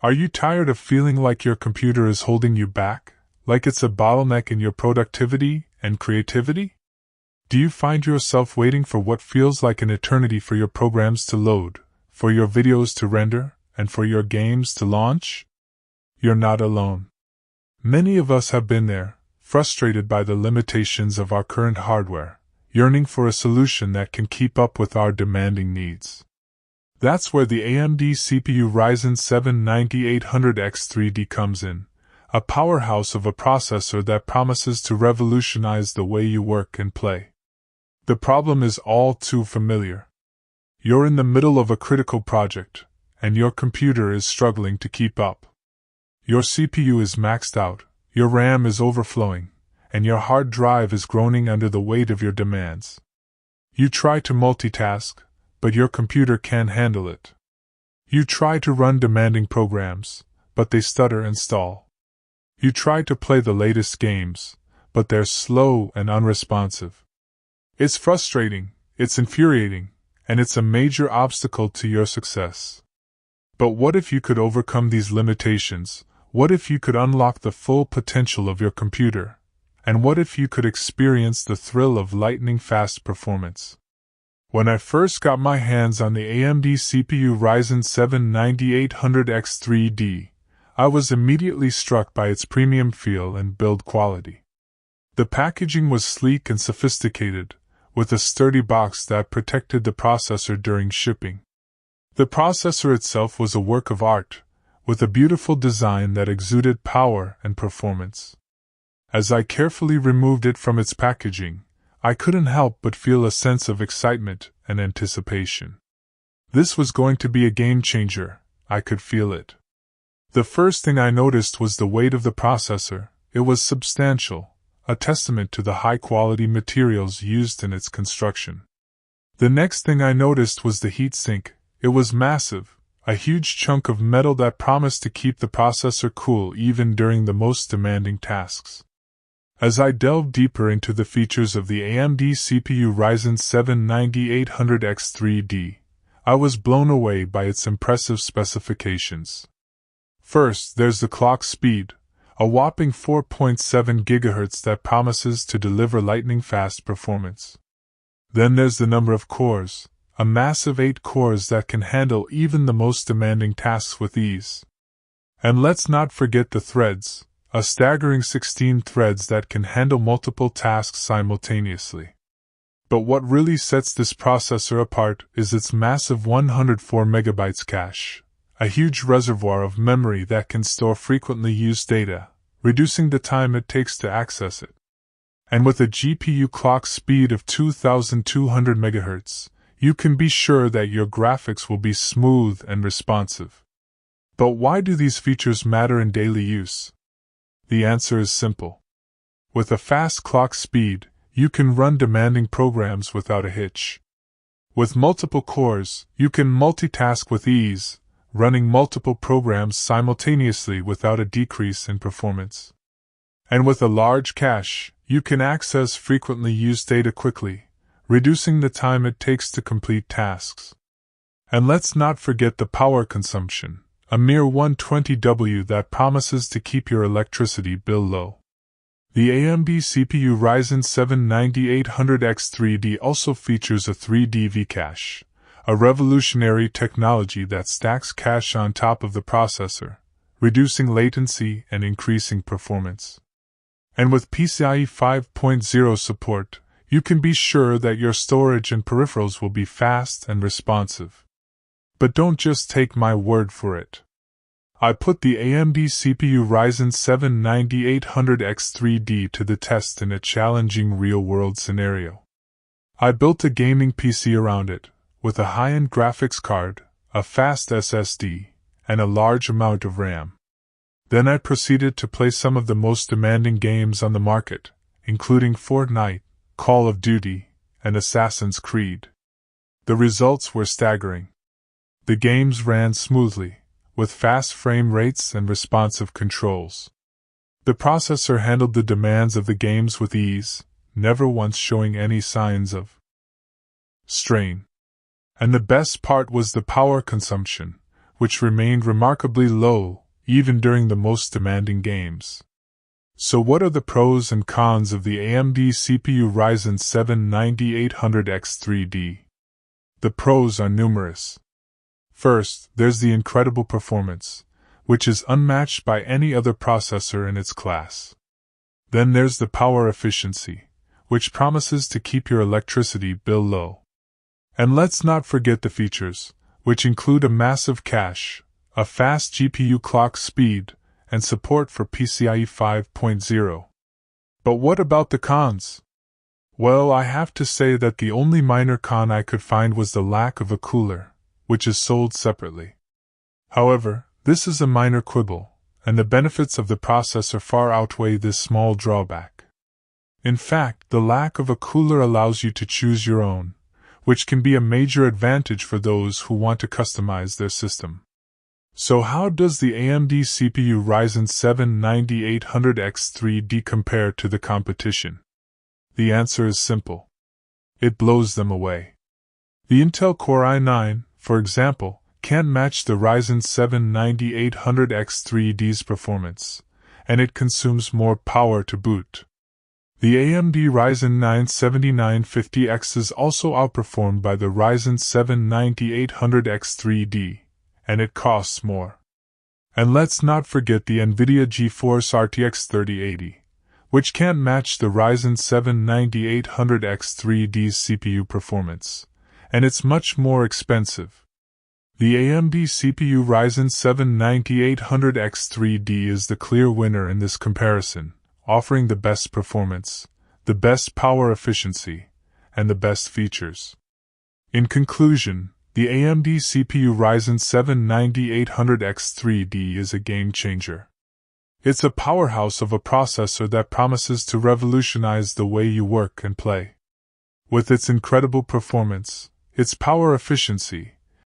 Are you tired of feeling like your computer is holding you back, like it's a bottleneck in your productivity and creativity? Do you find yourself waiting for what feels like an eternity for your programs to load, for your videos to render, and for your games to launch? You're not alone. Many of us have been there, frustrated by the limitations of our current hardware, yearning for a solution that can keep up with our demanding needs. That's where the AMD CPU Ryzen 7 9800X3D comes in, a powerhouse of a processor that promises to revolutionize the way you work and play. The problem is all too familiar. You're in the middle of a critical project, and your computer is struggling to keep up. Your CPU is maxed out, your RAM is overflowing, and your hard drive is groaning under the weight of your demands. You try to multitask, but your computer can't handle it. You try to run demanding programs, but they stutter and stall. You try to play the latest games, but they're slow and unresponsive. It's frustrating, it's infuriating, and it's a major obstacle to your success. But what if you could overcome these limitations? What if you could unlock the full potential of your computer? And what if you could experience the thrill of lightning-fast performance? When I first got my hands on the AMD CPU Ryzen 7 9800X3D, I was immediately struck by its premium feel and build quality. The packaging was sleek and sophisticated, with a sturdy box that protected the processor during shipping. The processor itself was a work of art, with a beautiful design that exuded power and performance. As I carefully removed it from its packaging, I couldn't help but feel a sense of excitement and anticipation. This was going to be a game changer, I could feel it. The first thing I noticed was the weight of the processor. It was substantial, a testament to the high-quality materials used in its construction. The next thing I noticed was the heatsink. It was massive, a huge chunk of metal that promised to keep the processor cool even during the most demanding tasks. As I delved deeper into the features of the AMD CPU Ryzen 7 9800X3D, I was blown away by its impressive specifications. First, there's the clock speed, a whopping 4.7 GHz that promises to deliver lightning-fast performance. Then there's the number of cores, a massive 8 cores that can handle even the most demanding tasks with ease. And let's not forget the threads, a staggering 16 threads that can handle multiple tasks simultaneously. But what really sets this processor apart is its massive 104 MB cache, a huge reservoir of memory that can store frequently used data, reducing the time it takes to access it. And with a GPU clock speed of 2200 MHz, you can be sure that your graphics will be smooth and responsive. But why do these features matter in daily use? The answer is simple. With a fast clock speed, you can run demanding programs without a hitch. With multiple cores, you can multitask with ease, running multiple programs simultaneously without a decrease in performance. And with a large cache, you can access frequently used data quickly, reducing the time it takes to complete tasks. And let's not forget the power consumption, a mere 120 W that promises to keep your electricity bill low. The AMD CPU Ryzen 7 9800X3D also features a 3D V-cache, a revolutionary technology that stacks cache on top of the processor, reducing latency and increasing performance. And with PCIe 5.0 support, you can be sure that your storage and peripherals will be fast and responsive. But don't just take my word for it. I put the AMD CPU Ryzen 7 9800X3D to the test in a challenging real-world scenario. I built a gaming PC around it, with a high-end graphics card, a fast SSD, and a large amount of RAM. Then I proceeded to play some of the most demanding games on the market, including Fortnite, Call of Duty, and Assassin's Creed. The results were staggering. The games ran smoothly, with fast frame rates and responsive controls. The processor handled the demands of the games with ease, never once showing any signs of strain. And the best part was the power consumption, which remained remarkably low, even during the most demanding games. So what are the pros and cons of the AMD CPU Ryzen 7 9800X3D? The pros are numerous. First, there's the incredible performance, which is unmatched by any other processor in its class. Then there's the power efficiency, which promises to keep your electricity bill low. And let's not forget the features, which include a massive cache, a fast GPU clock speed, and support for PCIe 5.0. But what about the cons? Well, I have to say that the only minor con I could find was the lack of a cooler, which is sold separately. However, this is a minor quibble, and the benefits of the processor far outweigh this small drawback. In fact, the lack of a cooler allows you to choose your own, which can be a major advantage for those who want to customize their system. So how does the AMD CPU Ryzen 7 9800X3D compare to the competition? The answer is simple. It blows them away. The Intel Core i9, for example, can't match the Ryzen 7 9800X3D's performance, and it consumes more power to boot. The AMD Ryzen 9 7950X is also outperformed by the Ryzen 7 9800X3D, and it costs more. And let's not forget the NVIDIA GeForce RTX 3080, which can't match the Ryzen 7 9800X3D's CPU performance, and it's much more expensive. The AMD CPU Ryzen 7 9800X3D is the clear winner in this comparison, offering the best performance, the best power efficiency, and the best features. In conclusion, the AMD CPU Ryzen 7 9800X3D is a game changer. It's a powerhouse of a processor that promises to revolutionize the way you work and play. With its incredible performance, its power efficiency,